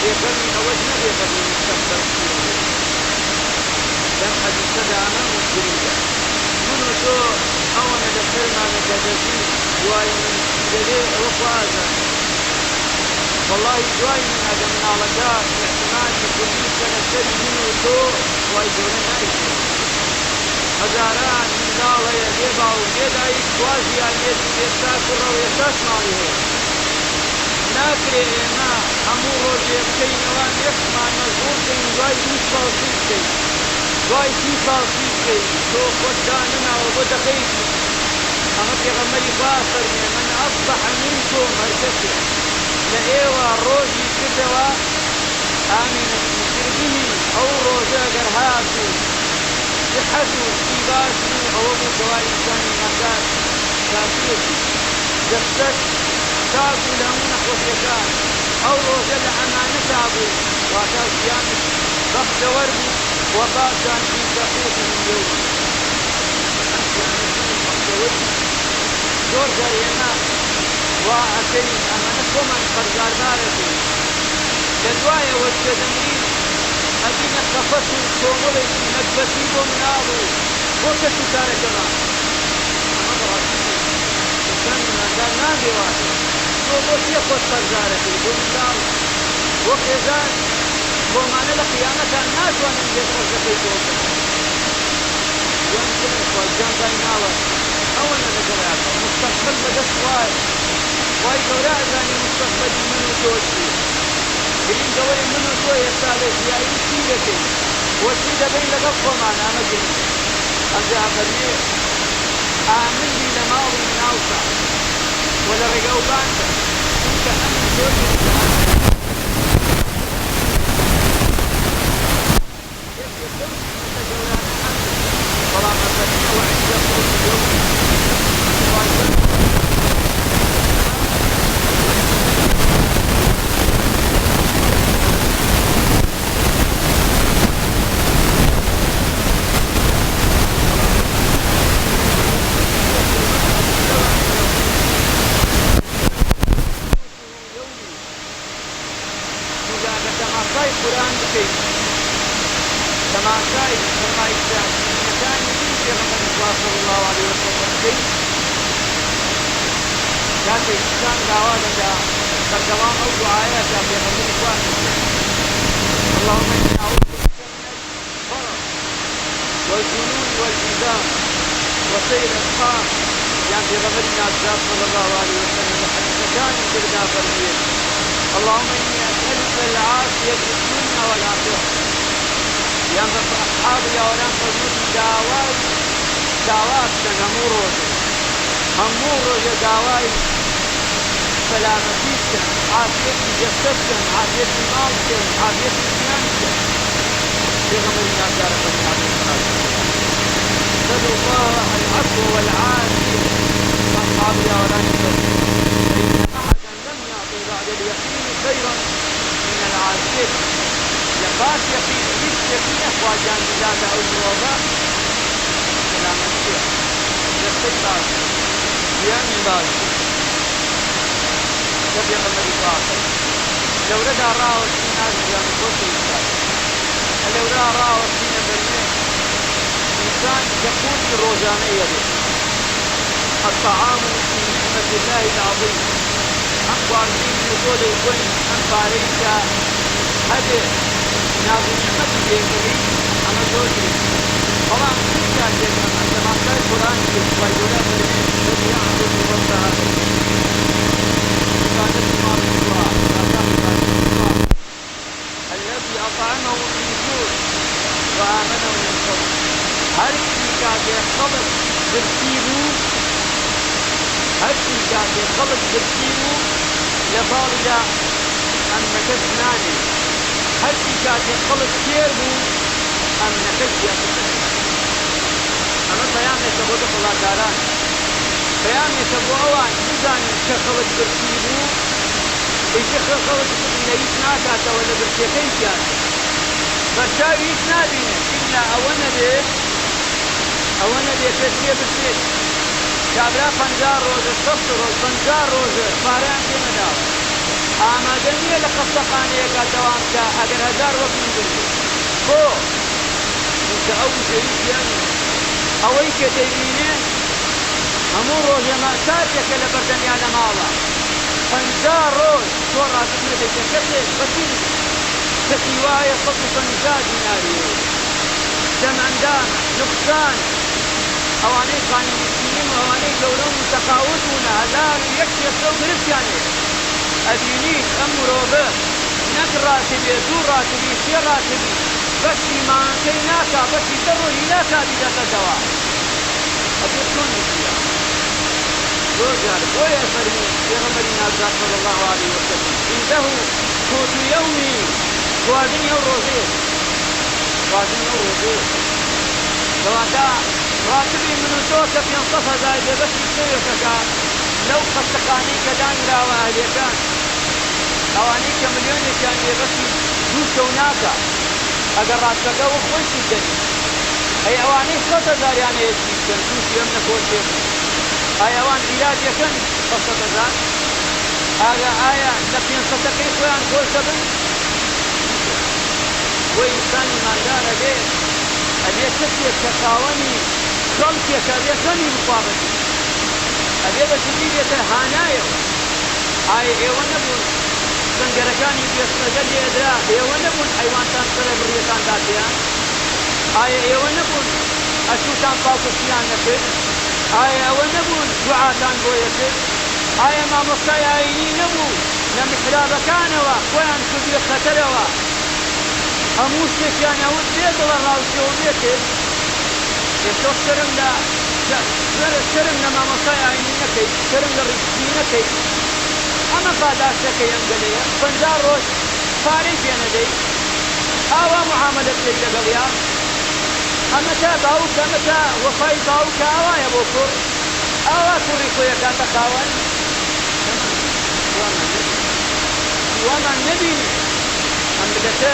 بێکەمی ئەوەش نەبێ بەبێ مستەقبەل لەم حەدیثەدا ئەمە گرنگە من و تۆ ئەوەنە لەسەرمانە دەدەزین دوای من دەبێ ئەوە خوازانێ والله دوای من ئەگە مناڵەکە احتیمالی کوردی بکەنە سەری من و تۆ وای گەورە نایکرێ هەزاران منداڵ هەیە بێ باو بێ دایک خوازیان لێت ئێستا کوڕە و ئێستاش ماڵی هەیە ناکرێ ئێمە هەموو ڕۆژێ بکەینەوە نێفمان مەزبوور بکەین دوای 20 ساڵسی بکەین دوای 30 ساڵسی بکەین تۆ خۆت دانناوە بۆ دەقەیەکی ئەمە پێغەمبەری خوا فەرمێ من ئەصبح منکم هەر کەسێ لە ئێوە ڕۆژی کردەوە ئامینە بمکربه ئەو ڕۆژە ئەگەر هاتوو صحەت و سیباش بوو ئەوە بوو کەوا ئینسانی ناکات کافرێتی دەستەش چاک بوو لە هەموو نەخۆشیەکان ئەو ڕۆژە لە ئەمانەتا بوو واتە ژیانش بەختەوەر بوو وەباشان فی سەحیح اليوم ئەم ژیانەی بەختەوەر زۆر جار ئێمە وا ئەکەین ئەمانە خۆمان خەرجاردارەکەین لە دوایەوە کە دەمرین ئەبینە خەفەت و کۆمەڵێکی نەکبەتی بۆ مناڵ و بۆ کەس و کارەکەمان ئەمە بەڕاستی ئینسان مناندار نابێواتە تۆ بۆ چێ خۆت خەرجارەکەی بۆ مناڵ بۆ خێزان بۆمانە لە قیامەتان ناتوانن لێت خەرجەکەی بۆ بکەن دوان کەمێک خۆجان دای ناوە ئەوەنە لەگەڵیاکە مستەقبەل بەدەست وایە وای گەورە ئەزانی مستەقبەلی من و تۆ چی گرنگەوەی من و تۆ ئێستا لە ژیایی چی دەکەین وە چی دەبین لەگەڵ خۆمان ئەمە گرنگە ئەمجا فەرمێ ئامن بی لە ماڵی مناڵتە وە لە ڕێگەوبانتە چونکە ئەمن زۆر بەڵام ئەفەرمێەوە عیزە قرآن بکەین تەماشای فەرمایشتەکانی پێغەمبەری خوا صلی الله علیه وسلم بکەین کاتێک ئینسان داوا دەکا بەردەوام ئەو دوعایە کە پێغەمبەری خوا اللهم إني أعوذ بك من الفرق والجنون والجذام وسيء الأسقام يعني پێغەمبەری نازدار صلی الله علیه وسلم لە حەدیثەکانی تردا فەرموویە اللهم إني أسألك العافية في الدنيا والآخرة يعني أصحاب الأولان فرمودي دعوات همو روجة دعوات سلامتي عافية جسد عافية مال عافية جنان في غمر الناس نسأل الله العفو والعافية أصحاب الأولان فإن أحدا لم يعطي بعد اليقين خيرا من العافية لباس يقين يقين أخواجان بذات أو الوضع سلامتي جسد باس جيان باس تبي غمر الواقع لو رد راه سينا جيان بوسي لو راه سينا برمي إنسان يقول الروجانية الطعام في نعمة الله العظيم أخبار دين يقول الكل أنباريك هذا نازل نعمة بيكري أنا زوجي طبعا كل كاتب عندما قال القرآن يقول الذي يعبد ربه عبادة الله الذي أطعمه من جوع وآمنه من خوف هل في كاتب خلق بالسيبو هەرچی کاتێ خەڵک برسیم و لە باڵیدا ئەمنەکە نانێ هەرچی کاتێ خەڵک فێر بوو ئەمنەکە زیاتر ئەمە پەیامێکە بۆ دەوڵەتداران پەیامێکە بۆ ئەوان بزانن کە خەڵک برسی بوو ئیتر خەڵک لە هیچ ناکاتەوە لە برسیەکەی زیاتر بەرچاوی هیچ نابینێ ئیلا ئەوە نەبێ پێ چێ برسێت کابرا 50 ڕۆژە 60 ڕۆژ 50 ڕۆژە پارەیان پێ نەداوە ئامادە نییە لە قەستەخانەیەکە دەوامکە ئەگەر هەزار وەک من بردێت بۆ چونکە ئەو وجەییان ئەوەی کە دەیبینێ هەموو ڕۆژێمە کاتێکە لە بەردەنیا لە ماڵە 50 ڕۆژ تۆ ڕاستنە دەیکە کەسێک بەچین کەسی وایە 150 دیناری جەمعەندان نقصان ئەوانەی خانی مسکینین و ئەوانەی گەورە و متەقاوت بوونە 1600 گرفتیانێ ئەبینیت ئەم مرۆڤە نەک ڕاتبێ 2 ڕاتبی 3 ڕاتبی بەشی مانگەی ناکا بەشی سەر ڕۆژی ناکا بیدەکەتەوە ئەبێ چۆن نووسیە زۆر جار بۆیە فەرموو پێغەمبەری نازدار صلی الله عليه وسلم عنده قوت يومي خواردنی ئەو ڕۆژەیە خواردنی ئەو ڕۆژەیە کەواتە ڕاتبی من و تۆ کە 500,000 بێبەشی شەوێکەکە لەو قەستەخانەی کە دانراوە ئەهلەکان ئەوانەی کە ملیۆنێکیان بێبەشی 2 شەو ناکە ئەگەر ڕاستەکە و خۆشی دەنی ئەی ئەوانەی 100,000 هەیە چی بکەن تووشی ئەم نەخۆشیێ ئایا ئەوان عیلاجەکەن 100,000 ئایا لە 500ەکەی خۆیان خۆش دەبن بۆ ئینسانی ماندارە بێ ئەبێ کەسێک کە خاوەنی خەڵکێکە بێ خەمی بخوابەتی ئەبێ بەشتی بێتە هانایەوە ئایا ئێوە نەبوون زەنگەرەکانی پێشمەگە لێدرا ئێوە نەبوون حەیوانتان سەرە بڕیەکان داتیان ئایا ئێوە نەبوون ئەچووتان پاڵکشتیان نەکرد ئایا ئەوە نەبوون دوعاتان بۆیە کرد ئایا مامۆستای ئاینی نەبوو لە محرابەکانەوە خۆیان کردووە خەتەرەوە هەموو شتێکیان ئەوت بێ دڵە ڕاوچەوە بێ کرد ئێستا شەرم لە مامۆستای ئاینی نەکەیت شەرم لە ڕیشتی نەکەیت ئەمە پاداشتەکەی ئەم گەلەیە 50 ڕۆژ پارەی پێ نەدەیت ئاوا معاملەت بکەیت لەگەڵیا ئەمە تا باوک ئەمە تا وەفای باوکە ئاوایە بۆ کوڕ ئاوا کوڕی خۆیەکاتە خاوەن وامان نەبینی ئەم بدەتە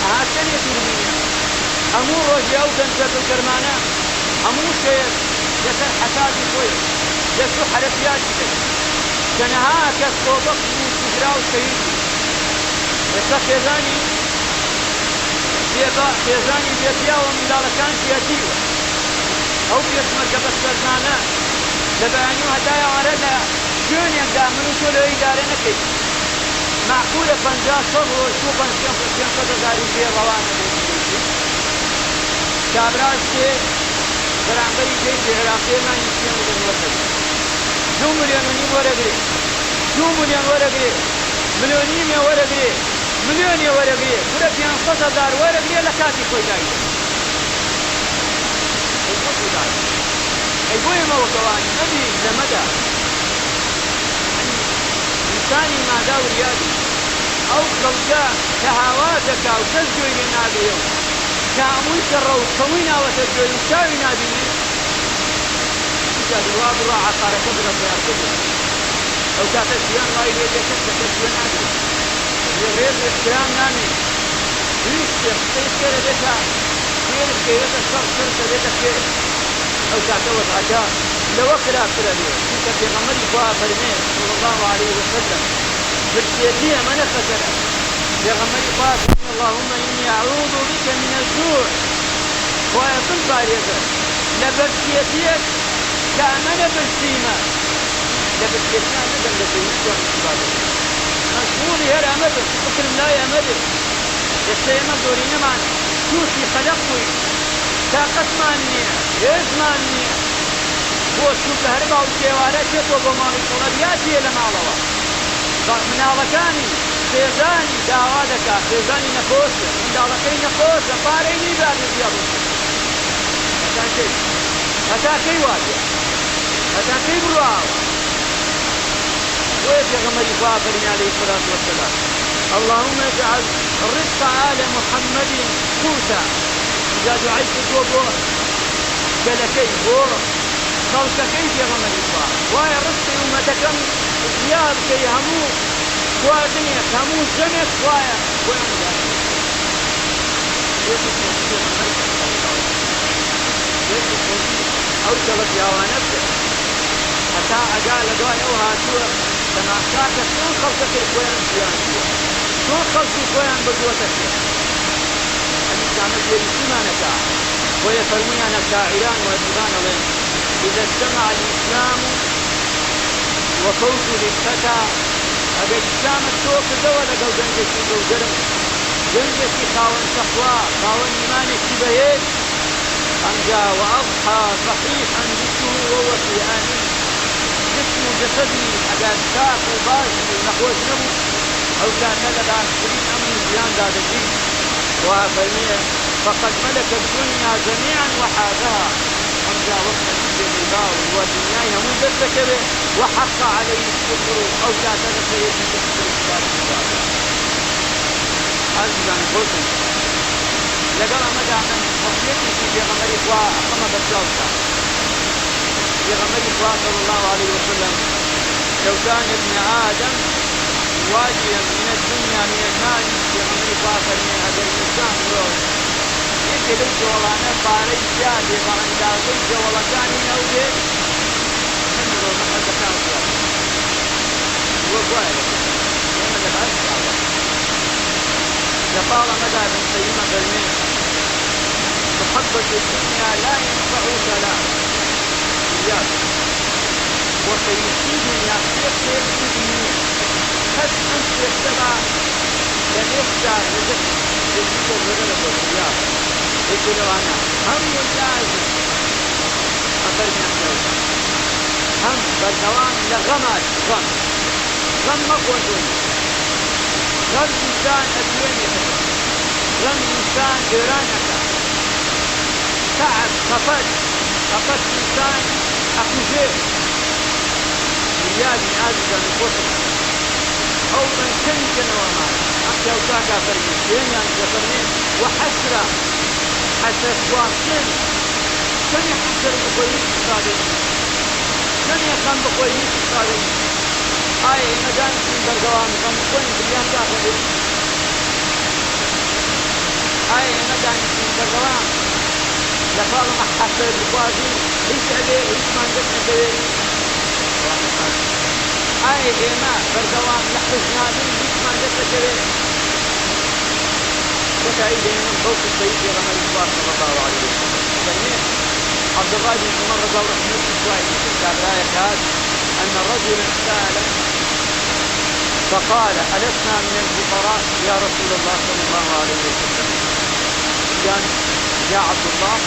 ئاهاتەنێتی ببینە هەموو ڕۆژی ئەو دەنجەت و گەرمانە هەموو شەیەک لەسەر حەسابی خۆی دەچوو حەرەفیاتی کرد کەنەها کەس تۆبەق بوو کوژرا و شەهیدی ئێستا خێزانی بێپیاوە منداڵەکان شێتیوە ئەو پێشمەرگە بەسەرزانە لە بەیانی و هەتای ئەوانە لە شوێنێکدا من و تۆ لەوەی ئیدارە نەکەیت معقولە 50 ڕۆژ و 500,000 پێ ڕەوانە بێت کابراش تێ بەرامبەری گەیشتی عێراقیێمانی 3 ملیۆن وەرەگرێت 2 ملیۆن و نیم وەرەگرێت 2 ملیۆن وەرەگرێت ملیۆن نیمێ وەرەگرێت ملیۆنێ وەرەگرێت ورە 500,000 وەرەگرێت لە کاتی خۆی دایت ئەی بۆ ئێمەوەکەوانی نەبی لەمەدا ئینسانی مادا وریادی ئەو خەڵکە کە هاوا دەکا و کەس گوێی لێ نابێەوە کە هەمووی شەڕە و خەوی ناوەتە گوێی و چاوی نابینێ وا بڕە عەقارەکە بڕە بەیارکردە ئەو کاتە ژیان وای لێ دێتە کە کەس گوێ نابێت ڕێز احترام نامێت هیچ شتێک قسەی خێرە بێتە خێرش کەوێتە شەڕ شەڕ دەبێتە خێر ئەو کاتە وەزعەکە لەوە خراپترە بێ چونکە پێغەمبەری خوا فەرمێ صلی الله عليه وسلم برسێتی ئەمە نەخەتەرە پێغەمبەری خوا فەرمێ اللهم إني أعوذ بك من الجوع خوایە بمپارێزە لە بەرسێتیەک کە ئەمە نەبرسیمە لە بەرسێتیان نەدەم لە پێویستیان استفادە مەشغوڵی هەر ئەمە بن فکرم لای ئەمە بن ئێستا ئێمە زۆرینەمان تووشی خەلق بووین تاقەتمان نییە هێزمان نییە بۆ چونکە هەر باو کێوارە چێتەوە بۆ ماڵی کوڵەبیاتیە لە ماڵەوە مناڵەکانی خێزانی داوا دەکا خێزانی نەخۆشە منداڵەکەی نەخۆشە پارەی نیبارێ زیا بۆ هەتا کەی واتە هەتا کەی بڕواوە بۆیە پێغەمبەری خوا فەرمێ عەلەیهی الصەلاة وەسسەلام اللهم اجعل رزق آل محمد قوتا جا دوعای کردووە بۆ گەلەکەی بۆ خەڵکەکەی پێغەمبەری خوا وایە ڕزقی ئومەتەکەم زیاد بکەی هەموو خواردنێک هەموو ژەمێک وایە بۆیان ئەو شەڵە پیاوانە بکە هەتا ئەگا لە دوای ئەو هاتووە تەماشاکە چۆن خەڵکەکەی خۆیان ژیان بووە، چۆن خەڵکی خۆیان بردووەتە پێ. ئەمی کامە فێری چیمانەکە بۆیە فەرموویانە شاعران و ئەدیبان ئەڵێن إذا اجتمع الإسلام وفوت للفتى ئەگەر ئیسلامت تۆ کردەوە لەگەڵ دەنگێکی دڵگەرم، دەنگێکی خاوەن تەقوا، خاوەن ایمانێکی بەهێز، ئەنجا وأضحى صحيحا جسمه وهو في آمن، جسم و جەسەدی ئەگەر چاک و باش و نەخۆش نەبوو ئەو کاتە لە باشترین ئەمن ژیاندا دەژی. وفرمية فقد ملك الدنيا جميعا وحازها، أرجع وقت الجبال والدنيا يمون دستكبه وحق عليه الكفر أو كاتل سيدي تكفر الكتاب عزيزا الحسن لقال مدى من وصيتي في غمر إخوة أقام بالجوزة في غمر إخوة صلى الله عليه وسلم لو كان ابن آدم واجيا من الدنيا من المال في غمر إخوة من هذا الإنسان روح يمكن ليس ولانا باري جادي باندازي جولتاني نوبيت نمرو محمد كان فيها وقوائل يوم لبعض الله يقال مدى بن سيما برمين محبة الدنيا لا ينفع سلام إياك وسيصيبني أخير سيصيبني قد أنت يتبع لن يخشى لذلك يجب الرجل بالسياق يقول أنا هم لازم أخرجنا الجوزة هم بالدوام لغمات غم مقوة غم إنسان أدوينك غم إنسان إيرانك تعب خفت إنسان أخجير ريالي عزيزا من قصر أو من كنك نوامات أنت أوتاكا فرمين يعني فرمين وحسرة حسرة واسن كم يحسر بقوية الصادقين كم يخم بقوية الصادقين آي مدان من برقوان خم بقوية بليان داخل آي مدان من برقوان لفظ محسر بقوازي هيش عليه هيش ما عندك نتوين آي إيما برقوان لحظ نادي هيش ما عندك نتوين وكأيد من فوق السيد غمر الإخوة صلى الله عليه وسلم فإنه عبد الله بن عمر رضي الله عنه إسرائيل كتاب الآية هذه أن رجلا سأل فقال ألسنا من الفقراء يا رسول الله صلى الله عليه وسلم كان يا عبد الله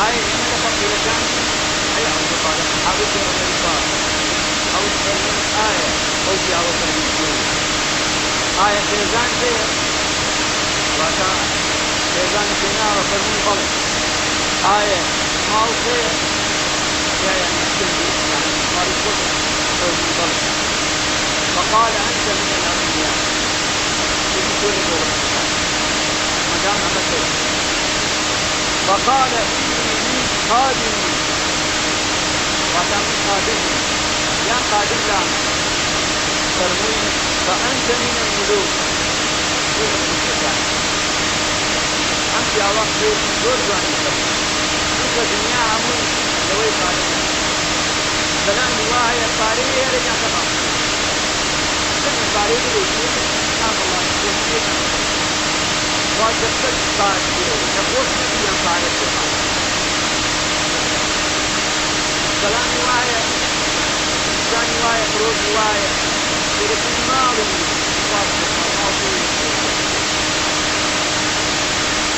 هاي من فقير كان أي عبد الله حابب غمر الإخوة أو تفرمون آية أو في عوض المسلمين آية تنزان فيها واتا شيطان فينا وفرمون غلط آية مال خير يعني مال الكفر فرمون غلط فقال أنت من الأنبياء بكل قوة مدام مثل فقال إني خادم واتا من خادم يا خادم لا فرمون فأنت من الملوك أنت يا وقت دور جواني أنت دنيا عمو لوي قادم سلام الله يا طاري يا رجع تمام سلام طاري بلوشي نعم الله يسوي واجبت طاري نقول نبي يا طاري سلام الله يا إنسان الله يا روح الله يا يرسل مال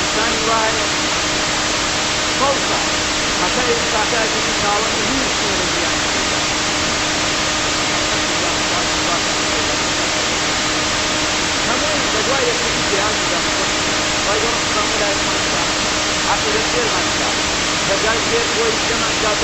إنسان الله فوقه حتى يستعتاد من شاوة مهيش من الرجيان همون بدواء يكون جهاز جامعه ويقول رحمه لا يكون عقل السير ما نشاء فجال سير كويس كما جاء